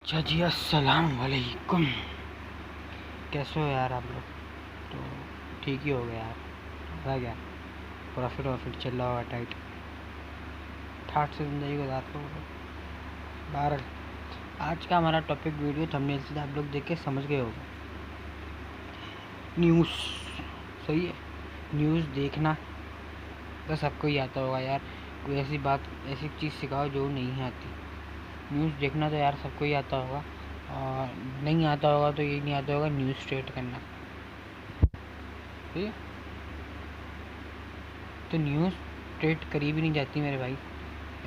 अच्छा जी, अस्सलाम वालेकुम। कैसे हो यार आप लोग? तो ठीक ही हो गया यार। रह गया प्रॉफिट वॉफिट चल रहा होगा टाइट ठाट से ज़िंदगी गुजारते हो। बहरहाल आज का हमारा टॉपिक वीडियो थंबनेल से आप लोग देख के समझ गए होगा। न्यूज़। सही है। न्यूज़ देखना तो सबको ही आता होगा यार। कोई ऐसी बात ऐसी चीज़ सिखाओ जो नहीं आती। न्यूज़ देखना तो यार सबको ही आता होगा, और नहीं आता होगा तो ये नहीं आता होगा न्यूज़ स्ट्रेट करना। ठीक है। तो न्यूज़ स्ट्रेट करी भी नहीं जाती मेरे भाई,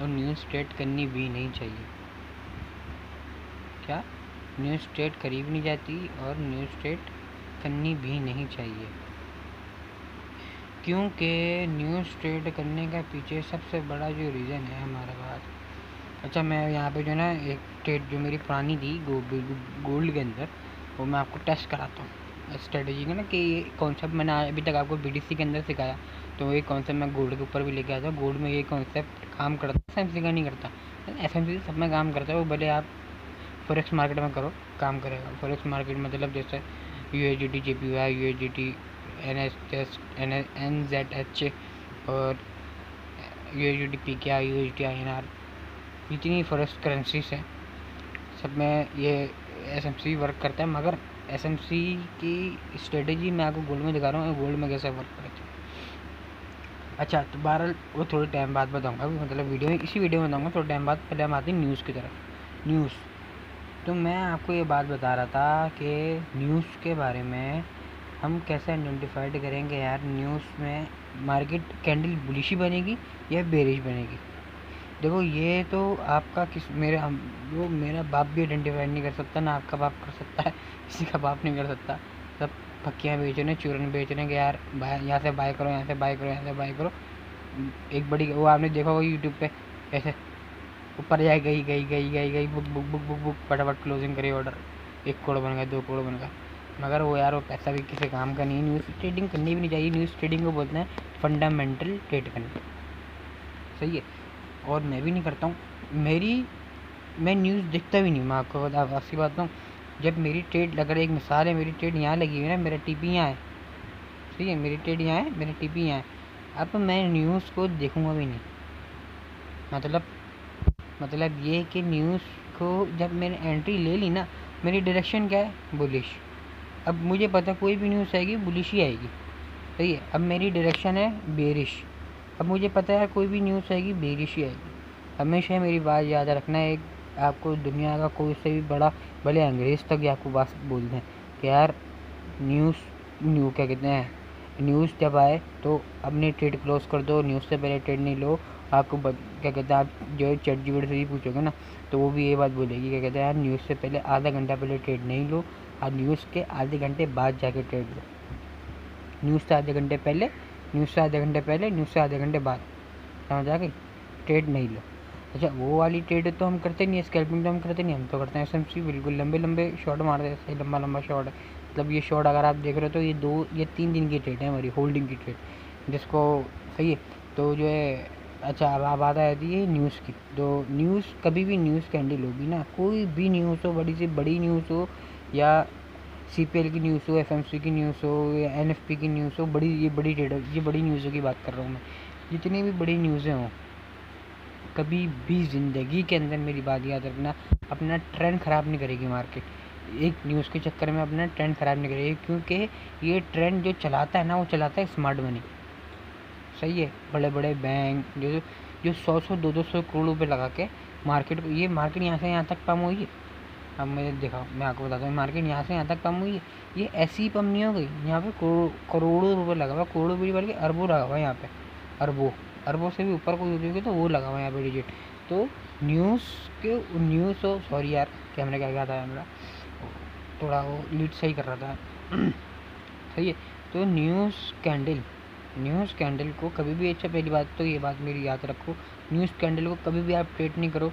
और न्यूज़ स्ट्रेट करनी भी नहीं चाहिए। क्या? न्यूज़ स्ट्रेट करी भी नहीं जाती और न्यूज़ स्ट्रेट करनी भी नहीं चाहिए, क्योंकि न्यूज़ स्ट्रेट करने का पीछे सबसे बड़ा जो रीज़न है हमारे पास। अच्छा, मैं यहाँ पे जो ना एक ट्रेड जो मेरी पुरानी थी गोल्ड के अंदर, वो मैं आपको टेस्ट कराता हूँ स्ट्रेटेजी का ना, कि ये कॉन्सेप्ट मैंने अभी तक आपको बीडीसी के अंदर सिखाया, तो ये कॉन्सेप्ट मैं गोल्ड के ऊपर भी लेके आया था। गोल्ड में ये कॉन्सेप्ट काम करता है, एफएमसी का नहीं करता। एफएमसी सब में काम करता है वो, भले आप फॉरेक्स मार्केट में करो, काम करेगा। फॉरेक्स मार्केट मतलब जैसे यूएसडीटी जेपीवाई, यूएसडीटी एनएसएस एनजेडएच और यूएसडीटी पीकेआई, यूएसडी आईएनआर, जितनी फॉरेक्स करेंसीज हैं सब में ये एसएमसी वर्क करता है। मगर एसएमसी की स्ट्रेटेजी मैं आपको गोल्ड में दिखा रहा हूँ, गोल्ड में कैसे वर्क करता है। अच्छा, तो बहरहाल वो थोड़े टाइम बाद बताऊँगा, मतलब वीडियो में, इसी वीडियो में बताऊँगा थोड़े टाइम बाद। पहले हम आते हैं न्यूज़ की तरफ। न्यूज़, तो मैं आपको ये बात बता रहा था कि न्यूज़ के बारे में हम कैसे आइडेंटिफाइड करेंगे यार। न्यूज़ में मार्केट कैंडल बुलिश बनेगी या बेरिश बनेगी। देखो, ये तो आपका वो मेरा बाप भी आइडेंटिफाई नहीं कर सकता, ना आपका बाप कर सकता है, किसी का बाप नहीं कर सकता। सब पक्कियाँ बेच रहे हैं, चूरन बेच रहे हैं कि यार यहाँ से बाय करो, यहाँ से बाय करो, यहाँ से बाय करो। एक बड़ी वो आपने देखा होगा यूट्यूब पे, ऐसे ऊपर जाए गई गई गई गई गई book book book book book फटाफट क्लोजिंग करी ऑर्डर, 1 करोड़ बन गया, 2 करोड़ बन गया। मगर वो यार वो पैसा भी किसी काम का नहीं है। न्यूज़ ट्रेडिंग करनी भी नहीं चाहिए। न्यूज़ ट्रेडिंग को बोलते हैं फंडामेंटल ट्रेड करना। सही है। और मैं भी नहीं करता हूँ। मैं न्यूज़ देखता भी नहीं, मैं आपको बता आपसी बात हूँ। जब मेरी ट्रेड, अगर एक मिसाल है, मेरी ट्रेड यहाँ लगी हुई है ना, मेरा टीपी यहाँ है, ठीक है, मेरी ट्रेड यहाँ है, मेरा टीपी यहाँ है, अब मैं न्यूज़ को देखूँगा भी नहीं। मतलब ये कि न्यूज़ को जब मैंने एंट्री ले ली ना, मेरी डायरेक्शन क्या है? बुलिश। अब मुझे पता कोई भी न्यूज़ आएगी बुलिश ही आएगी, सही है। अब मेरी डायरेक्शन है बेरिश। अब मुझे पता है कोई भी न्यूज़ आएगी बेरिश ही आएगी। हमेशा मेरी बात याद रखना है। एक आपको दुनिया का कोई से भी बड़ा, भले अंग्रेज़ तक या आपको बात बोल दें कि यार क्या कहते हैं, न्यूज़ जब आए तो अपनी ट्रेड क्लोज कर दो, न्यूज़ से पहले ट्रेड नहीं लो। आपको क्या कहते हैं, आप जो है चैटजीपीटी से ही पूछोगे ना, तो वो भी ये बात बोलेगी, क्या कहते हैं यार, न्यूज़ से पहले आधा घंटा पहले ट्रेड नहीं लो, और न्यूज़ के आधे घंटे बाद जाके ट्रेड लो। न्यूज़ से आधे घंटे पहले, न्यूज़ से आधे घंटे पहले, न्यूज़ से आधे घंटे बाद, समझ आ गई? ट्रेड नहीं लो। अच्छा, वो वाली ट्रेड तो हम करते नहीं है, स्कैल्पिंग तो हम करते नहीं, हम तो करते हैं एसएमसी। बिल्कुल लंबे लंबे शॉट मारते हैं, सही लंबा लंबा शॉट है। मतलब ये शॉट अगर आप देख रहे हो तो ये 3 दिन की ट्रेड है हमारी, होल्डिंग की ट्रेड, जिसको, सही है। तो जो है, अच्छा अब बात आ जाती है न्यूज़ की। तो न्यूज़, कभी भी न्यूज़ कैंडल होगी ना, कोई भी न्यूज़ हो, बड़ी से बड़ी न्यूज़ हो, या सीपीएल की न्यूज़ हो, एफएमसी की न्यूज़ हो, या एनएफपी की न्यूज़ हो, ये बड़ी ट्रेड, ये बड़ी न्यूज़ों की बात कर रहा हूँ मैं। जितनी भी बड़ी न्यूज़ें हों, कभी भी ज़िंदगी के अंदर मेरी बात याद रखना, अपना ट्रेंड ख़राब नहीं करेगी मार्केट। एक न्यूज़ के चक्कर में अपना ट्रेंड ख़राब नहीं करेगी, क्योंकि ये ट्रेंड जो चलाता है ना, वो चलाता है स्मार्ट मनी। सही है। बड़े बड़े बैंक जो 100-100, 200 करोड़ रुपये लगा के मार्केट को, ये मार्केट यहाँ से यहाँ तक पम हुई है। अब मैं आपको बताता हूँ, मार्केट यहाँ से यहाँ तक पम हुई है। ये ऐसी पम नहीं हो गई, यहाँ पे करोड़ों रुपये लगा हुआ, करोड़ों भी बल्कि अरबों लगा हुआ है यहाँ पे। अरबों से भी ऊपर कोई होगी तो वो लगा हुआ है यहाँ पे डिजिट। तो न्यूज़ हो, सॉरी यार, कैमरे का क्या था मेरा, थोड़ा वो लीड सही कर रहा था। सही है। तो न्यूज़ कैंडल को कभी भी, अच्छा पहली बात तो ये बात मेरी याद रखो, न्यूज़ कैंडल को कभी भी आप ट्रेड नहीं करो।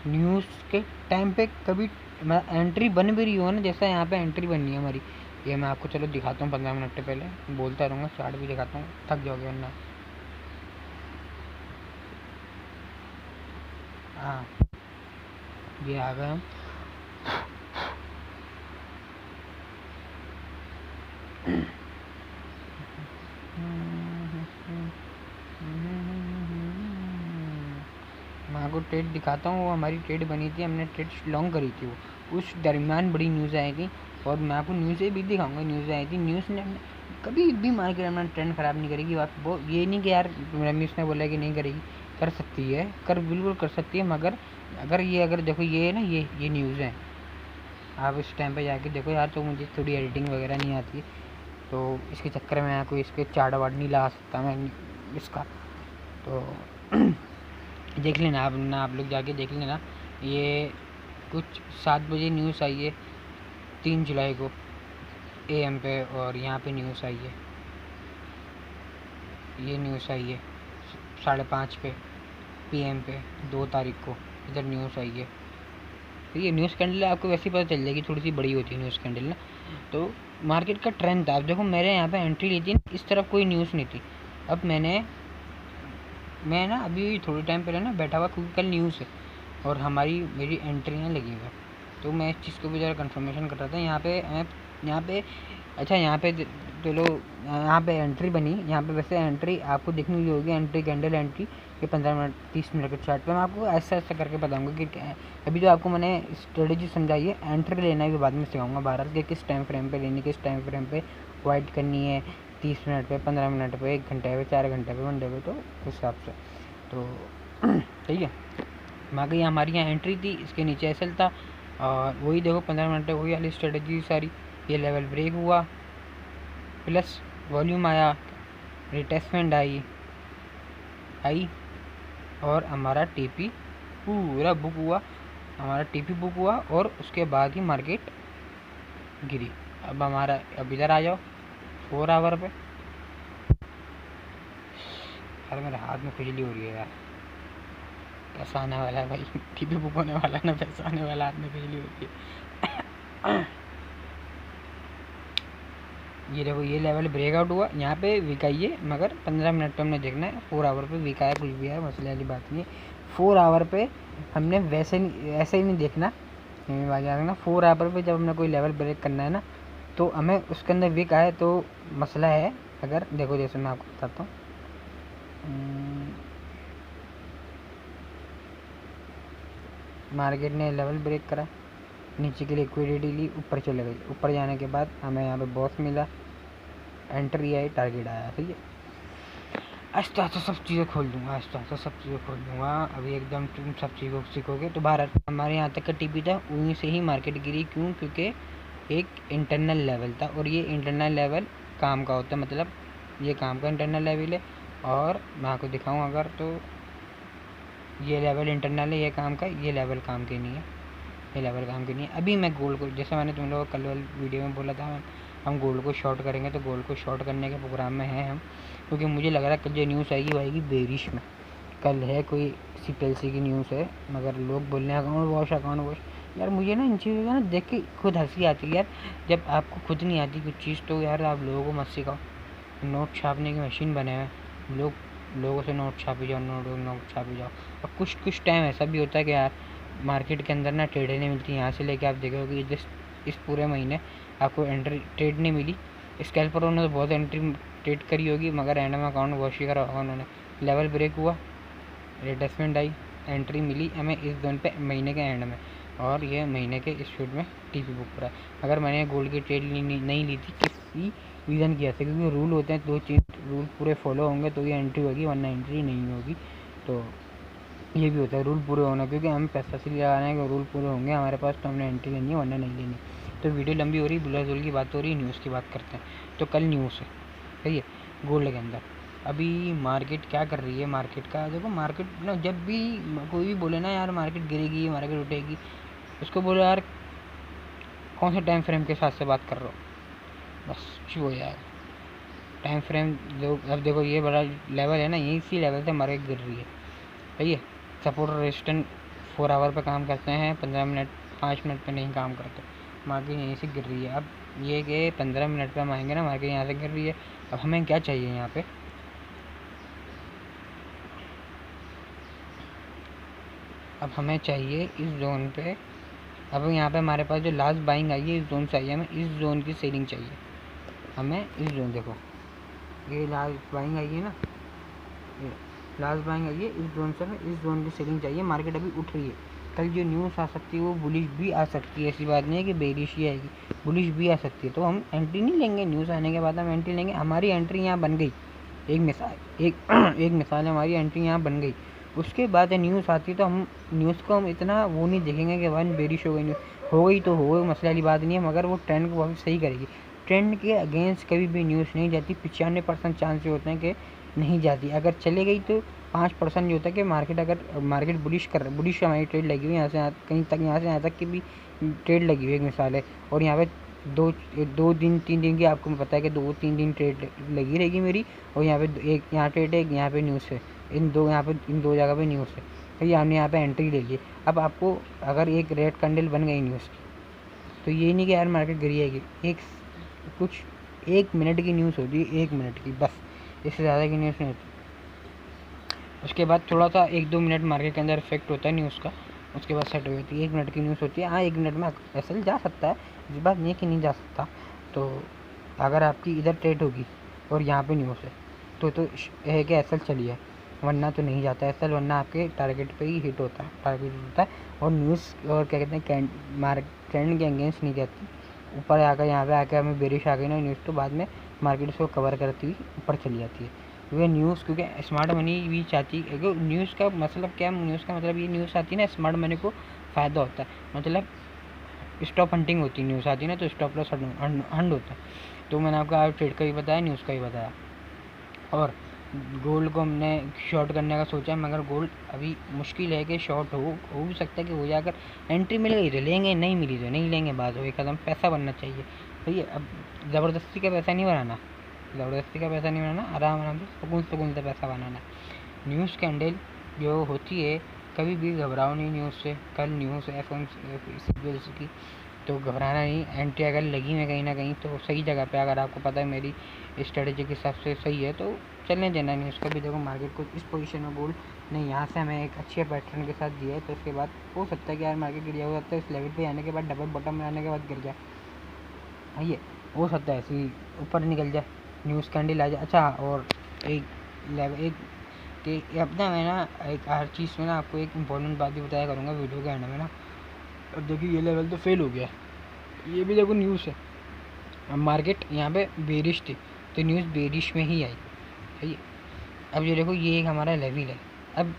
न्यूज़ के टाइम पे कभी एंट्री बन भी रही हो ना, जैसा यहाँ पे एंट्री बननी है हमारी, ये मैं आपको चलो दिखाता हूँ। 15 मिनट के पहले बोलता रहूँगा, चार्ट भी दिखाता हूँ, थक जाओगे वरना। हाँ, ये आ गए हम। मैं आपको ट्रेड दिखाता हूँ। वो हमारी ट्रेड बनी थी, हमने ट्रेड लॉन्ग करी थी। वो उस दरमियान बड़ी न्यूज़ आई थी और मैं आपको न्यूज़ें भी दिखाऊंगा। न्यूज़ आई थी, न्यूज़ ने कभी भी मार्केट में ट्रेंड ख़राब नहीं करेगी। बात वो ये नहीं कि यार रमेश ने बोला कि नहीं करेगी, कर सकती है, बिल्कुल कर सकती है। मगर अगर देखो ये है ना, ये न्यूज़ है, आप इस टाइम पे जाके देखो यार। तो मुझे थोड़ी एडिटिंग वगैरह नहीं आती, तो इसके चक्कर में आपको इसके चार्ट वार्ट नहीं लगा सकता मैं इसका। तो देख लेना आप लोग जाके देख लेना। ये कुछ 7 बजे न्यूज़ आई है 3 जुलाई को AM पे, और यहाँ पे न्यूज़ आई है, ये न्यूज़ आई है 5:30 पे PM पे 2 तारीख को, इधर न्यूज़ आई है। तो ये न्यूज़ कैंडल आपको वैसे ही पता चल जाएगी, थोड़ी सी बड़ी होती है न्यूज़ कैंडल ना। तो मार्केट का ट्रेंड था। अब देखो मेरे यहाँ पे एंट्री ली थी, इस तरफ कोई न्यूज़ नहीं थी। अब मैं ना अभी थोड़े टाइम पहले ना बैठा हुआ, क्योंकि कल न्यूज़ है और मेरी एंट्री ना लगी हुई है। तो मैं इस चीज़ को भी ज़रा कन्फर्मेशन कर रहा था। यहाँ पे अच्छा, यहाँ पे चलो, यहाँ पे एंट्री बनी। यहाँ पे वैसे एंट्री आपको दिखनी होगी, एंट्री कैंडल एंट्री के 15 मिनट 30 मिनट के चार्ट पे मैं आपको ऐसा करके बताऊंगा कि अभी जो आपको मैंने स्ट्रेटेजी समझाई है, एंट्री लेना भी बाद में सिखाऊंगा। भारत के किस टाइम फ्रेम पे लेनी, किस टाइम फ्रेम पे वाइट करनी है, 30 मिनट पे, 15 मिनट पे, 1 घंटे पे, 4 घंटे पे, 1 डे पे, तो उस हिसाब से। तो ठीक है, बाकी हमारी यहाँ एंट्री थी, इसके नीचे एसएल था, और वही देखो 15 मिनट वही वाली स्ट्रेटेजी सारी। ये लेवल ब्रेक हुआ, प्लस वॉल्यूम आया, रिटेस्टमेंट आई और हमारा TP पूरा बुक हुआ, और उसके बाद ही मार्केट गिरी। अब इधर आ जाओ 4 आवर पे। यार मेरे हाथ में खुजली हो रही है यार, पैसा आने वाला है भाई। TP बुक होने वाला है ना, पैसा आने वाला, हाथ में खुजली हो रही है। ये देखो, ये लेवल ब्रेकआउट हुआ, यहाँ पे वीक आई है, मगर 15 मिनट पे हमने देखना है। 4 आवर पे वीक आया, कुछ भी है, मसले वाली बात नहीं है। 4 आवर पे हमने ऐसे ही नहीं देखना, 4 आवर पे जब हमने कोई लेवल ब्रेक करना है ना, तो हमें उसके अंदर वीक आए तो मसला है। अगर देखो, जैसे मैं आपको बताता हूँ, मार्केट ने लेवल ब्रेक करा, नीचे की लिक्विडिटी ली, ऊपर चले गई। ऊपर जाने के बाद हमें यहाँ पे बॉस मिला, एंट्री आई, टारगेट आया। ठीक है, आस्ते आस्ते सब चीज़ें खोल दूंगा, अभी एकदम तुम सब चीज़ों को सीखोगे। तो भारत हमारे यहाँ तक का TP था, उन्हीं से ही मार्केट गिरी। क्यों? क्योंकि एक इंटरनल लेवल था, और ये इंटरनल लेवल काम का होता है, मतलब ये काम का इंटरनल लेवल है। और मैं आपको दिखाऊँ अगर, तो ये लेवल इंटरनल है, ये काम का, ये लेवल काम के नहीं है, ये लेवल काम की नहीं है। अभी मैं गोल्ड को, जैसे मैंने तुम लोगों को कल वाली वीडियो में बोला था, हम गोल्ड को शॉर्ट करेंगे, तो गोल्ड को शॉर्ट करने के प्रोग्राम में हैं हम। क्योंकि मुझे लग रहा है कल जो न्यूज़ आएगी वो आएगी बेरिश में। कल है कोई CPLC की न्यूज़ है, मगर लोग बोल रहे हैं अकाउंट वॉश। यार मुझे ना इन चीज़ों को ना देख के खुद हंसी आती है यार। जब आपको खुद नहीं आती कुछ चीज़, तो यार आप लोगों को मत सिखाओ। नोट छापने की मशीन बने हुए लोगों से नोट छापी जाओ, नोट छापी जाओ। और कुछ टाइम ऐसा भी होता है कि यार मार्केट के अंदर ना ट्रेडें नहीं मिलती। यहाँ से लेके आप देखोगे इस पूरे महीने आपको एंट्री ट्रेड नहीं मिली। स्कैल्परों ने तो बहुत एंट्री ट्रेड करी होगी, मगर एंड में अकाउंट वॉश ही करा होगा उन्होंने। लेवल ब्रेक हुआ, रिटेस्टमेंट आई, एंट्री मिली हमें इस जोन पे महीने के एंड में, और ये महीने के इस शूट में TP बुक करा। अगर मैंने गोल्ड की ट्रेड नहीं ली थी, किसी रीज़न की ऐसे, क्योंकि रूल होते हैं 2 चीज़, रूल पूरे फॉलो होंगे तो ये एंट्री होगी, वरना एंट्री नहीं होगी। तो ये भी होता है रूल पूरे होना, क्योंकि हम पैसा इसलिए लगा रहे हैं कि रूल पूरे होंगे हमारे पास, तो हमने एंट्री लेनी है, वरना नहीं लेनी। तो वीडियो लंबी हो रही, बुलाजुल की बात हो रही, न्यूज़ की बात करते हैं। तो कल न्यूज़ है, सही है, गोल्ड के अंदर अभी मार्केट क्या कर रही है। मार्केट का देखो, मार्केट ना जब भी कोई भी बोले ना यार मार्केट गिरेगी, मार्केट उठेगी, उसको बोलो यार कौन से टाइम फ्रेम के साथ से बात कर रहे हो, बस चुप हो यार। टाइम फ्रेम अब देखो, ये बड़ा लेवल है ना, यही इसी लेवल से मार्केट गिर रही है, सही है। सपोर्ट रेजिस्टेंस 4 आवर पे काम करते हैं, 15 मिनट 5 मिनट पे नहीं काम करते। मार्केट यहीं से गिर रही है। अब ये कि 15 मिनट पे हम आएंगे ना, मार्केट यहाँ से गिर रही है। अब हमें क्या चाहिए यहाँ पे, अब हमें चाहिए इस जोन पे। अब यहाँ पे हमारे पास जो लास्ट बाइंग आई है, इस जोन से आई है, हमें इस जोन की सेलिंग चाहिए। हमें इस जोन, देखो ये लास्ट बाइंग आई है ना, ये लास्ट बाइंग आई है, इस जोन से हमें इस जोन की सेलिंग चाहिए। मार्केट अभी उठ रही है, कल जो न्यूज़ आ सकती है वो बुलिश भी आ सकती है, ऐसी बात नहीं है कि बेरिश ही आएगी, बुलिश भी आ सकती है। तो हम एंट्री नहीं लेंगे, न्यूज़ आने के बाद हम एंट्री लेंगे। हमारी एंट्री यहाँ बन गई, एक मिसाल एक मिसाल हमारी एंट्री यहाँ बन गई। उसके बाद न्यूज़ आती है तो हम न्यूज़ को हम इतना वो नहीं देखेंगे कि वन बेरिश हो गई, न्यूज़ हो गई तो हो गई, मसले वाली बात नहीं है, मगर वो ट्रेंड को वापस सही करेगी। ट्रेंड के अगेंस्ट कभी भी न्यूज़ नहीं जाती, 95% चांस होते हैं कि नहीं जाती। अगर चले गई तो 5% जो होता है कि मार्केट बुलिश हमारी ट्रेड लगी हुई है, यहाँ से कहीं तक, यहाँ से यहाँ तक की भी ट्रेड लगी हुई है, एक मिसाल है। और यहाँ पे दो दिन 3 दिन की आपको पता है कि 2-3 दिन ट्रेड लगी रहेगी मेरी। और यहाँ पे एक यहाँ ट्रेड है, एक यहाँ पे न्यूज़ है, इन दो जगह पे न्यूज़ है। तो ये हमने यहाँ पे एंट्री ले ली। अब आपको अगर एक रेड कैंडल बन गई न्यूज़ की, तो ये नहीं कि यार मार्केट गिरी आएगी, एक मिनट की न्यूज़ होती है, 1 मिनट की बस, इससे ज़्यादा की न्यूज़ नहीं होती। उसके बाद थोड़ा सा 1-2 मिनट मार्केट के अंदर इफेक्ट होता है न्यूज़ का, उसके बाद सेट हो जाती है। 1 मिनट की न्यूज़ होती है, हाँ 1 मिनट में एसएल जा सकता है, इस बात नहीं है कि नहीं जा सकता। तो अगर आपकी इधर ट्रेड होगी और यहाँ पे न्यूज़ है तो है कि एसएल चली है, वरना तो नहीं जाता एसएल, वरना आपके टारगेट पे ही हिट होता है। और न्यूज़ और क्या कहते हैं ट्रेंड के अगेंस्ट नहीं जाती। ऊपर आकर यहाँ पे आकर हमें बेरिश आ गई ना न्यूज़, तो बाद में मार्केट उसको कवर करती हुई ऊपर चली जाती है। क्योंकि स्मार्ट मनी भी चाहती है। न्यूज़ का मतलब क्या है, न्यूज़ का मतलब ये न्यूज़ आती है ना, स्मार्ट मनी को फ़ायदा होता है, मतलब स्टॉप हंटिंग होती है, न्यूज़ आती है ना तो स्टॉप लॉस हंड होता है। तो मैंने आपको आज ट्रेड का भी बताया, न्यूज़ का भी बताया। और गोल्ड को हमने शॉर्ट करने का सोचा है, मगर गोल्ड अभी मुश्किल है कि शॉर्ट हो भी सकता है कि हो जाए। अगर एंट्री मिल गई तो लेंगे, नहीं मिली तो नहीं लेंगे, बात हो गई खत्म। पैसा बनना चाहिए भैया, अब ज़बरदस्ती का पैसा नहीं बनाना, आराम से सुकून से पैसा बनाना। न्यूज़ कैंडल जो होती है, कभी भी घबराओ नहीं न्यूज़ से। कल न्यूज़ एफ की, तो घबराना नहीं। एंट्री अगर लगी है कहीं ना कहीं तो सही जगह पे, अगर आपको पता है मेरी स्ट्रेटेजी के हिसाब से सही है तो चलने देना न्यूज़ का भी। देखो मार्केट को इस पोजीशन में गोल्ड नहीं, यहाँ से हमें एक अच्छे पैटर्न के साथ दिया है, तो उसके बाद हो सकता है कि यार मार्केट गिर जाए, हो सकता है इस लेवल पे आने के बाद डबल बॉटम में आने के बाद गिर जाए, ये हो सकता है, ऐसे ऊपर निकल जाए, न्यूज़ कैंडल आ जाए। अच्छा, और एक कि अपना मैं ना एक हर चीज़ में ना आपको एक इम्पोर्टेंट बात भी बताया करूँगा वीडियो के एंड में ना। अब देखिए ये लेवल तो फेल हो गया, ये भी देखो न्यूज़ है। अब मार्केट यहाँ पे बेरिश थी तो न्यूज़ बेरिश में ही आई, सही है। अब ये देखो ये एक हमारा लेवल है। अब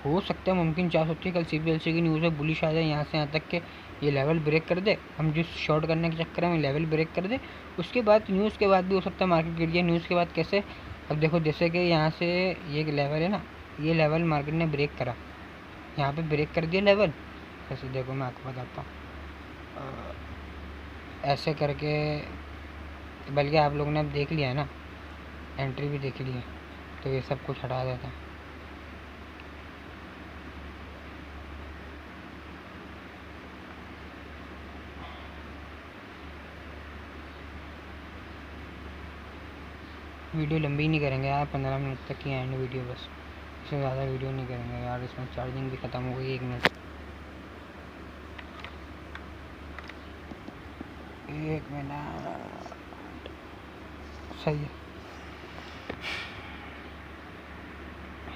हो सकता है, मुमकिन चांस होती है कल CPLC की न्यूज़ में बुलिश आ जाए, यहाँ से यहाँ तक के ये लेवल ब्रेक कर दे, हम जिस शॉर्ट करने के चक्कर में लेवल ब्रेक कर दे। उसके बाद न्यूज़ के बाद भी हो सकता है मार्केट गिर जाए। न्यूज़ के बाद कैसे, अब देखो जैसे कि यहाँ से ये लेवल है ना, ये लेवल मार्केट ने ब्रेक करा, यहाँ पे ब्रेक कर दिया लेवल। ऐसे देखो मैं आपको बताता हूँ, ऐसे करके, बल्कि आप लोगों ने अब देख लिया है ना, एंट्री भी देख ली है, तो ये सब कुछ हटा देता है। वीडियो लंबी नहीं करेंगे यार, 15 मिनट तक की एंड वीडियो बस, इससे ज़्यादा वीडियो नहीं करेंगे यार। इसमें चार्जिंग भी ख़त्म हो गई, 1 मिनट सही है,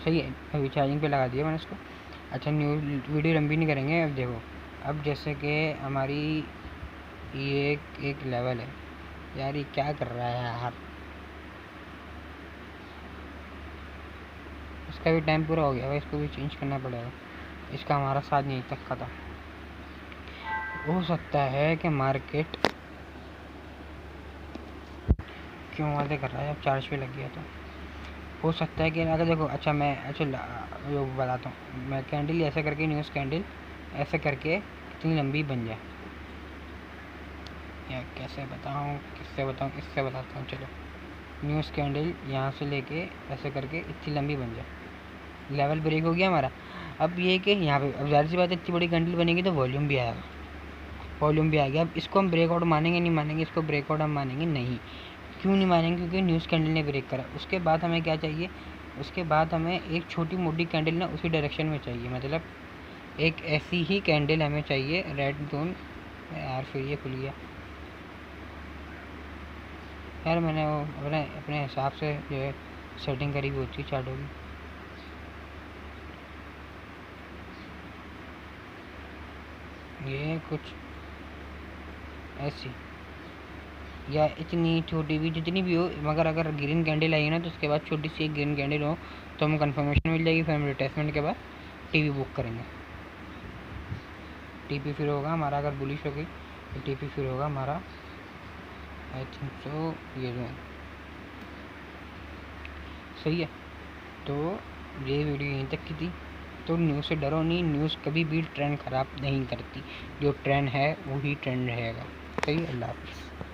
सही है। अभी चार्जिंग पे लगा दिया मैंने इसको। अच्छा, वीडियो लंबी नहीं करेंगे। अब देखो, अब जैसे कि हमारी ये एक लेवल है यार, ये क्या कर रहा है यार, इसका भी टाइम पूरा हो गया भाई, इसको भी चेंज करना पड़ेगा। इसका हमारा साथ नहीं तक का था। हो सकता है कि मार्केट क्यों वादे कर रहा है, अब चार्ज पे लग गया तो हो सकता है कि अगर देखो, अच्छा जो बताता हूँ मैं, कैंडल ऐसे करके, न्यूज़ कैंडल ऐसे करके इतनी लंबी बन जाए, या कैसे बताऊँ, किससे बताऊँ, इससे बताता हूँ। चलो, न्यूज़ कैंडल यहाँ से लेके ऐसे करके इतनी लंबी बन जाए, लेवल ब्रेक हो गया हमारा। अब ये कि यहाँ पे अब ज़ाहिर सी बात है, इतनी बड़ी कैंडल बनेगी तो वॉल्यूम भी आएगा, वॉल्यूम भी आ गया। अब इसको हम ब्रेकआउट मानेंगे नहीं मानेंगे, इसको ब्रेकआउट हम मानेंगे नहीं। क्यों नहीं मानेंगे, क्योंकि न्यूज़ कैंडल ने ब्रेक करा। उसके बाद हमें क्या चाहिए, उसके बाद हमें एक छोटी मोटी कैंडल ना उसी डायरेक्शन में चाहिए, मतलब एक ऐसी ही कैंडल हमें चाहिए, रेड जोन यार, फिर ये खुल गया। यार मैंने वो अपने अपने हिसाब से जो है सेटिंग करी हुई होती है चार्टों की। ये कुछ ऐसी या इतनी छोटी भी जितनी भी हो, मगर अगर ग्रीन कैंडल आई ना तो उसके बाद छोटी सी एक ग्रीन कैंडल हो तो हमें कंफर्मेशन मिल जाएगी, फिर हम रिटेस्टमेंट के बाद टीवी बुक करेंगे। टीपी फिर होगा हमारा, अगर बुलिश हो गई तो टीपी फिर होगा हमारा, आई थिंक सो ये जो सही है। तो ये वीडियो यहीं तक की थी। तो न्यूज़ से डरो नहीं, न्यूज़ कभी भी ट्रेंड ख़राब नहीं करती, जो ट्रेंड है वही ट्रेंड रहेगा। सही, अल्लाह हाफ़िज़।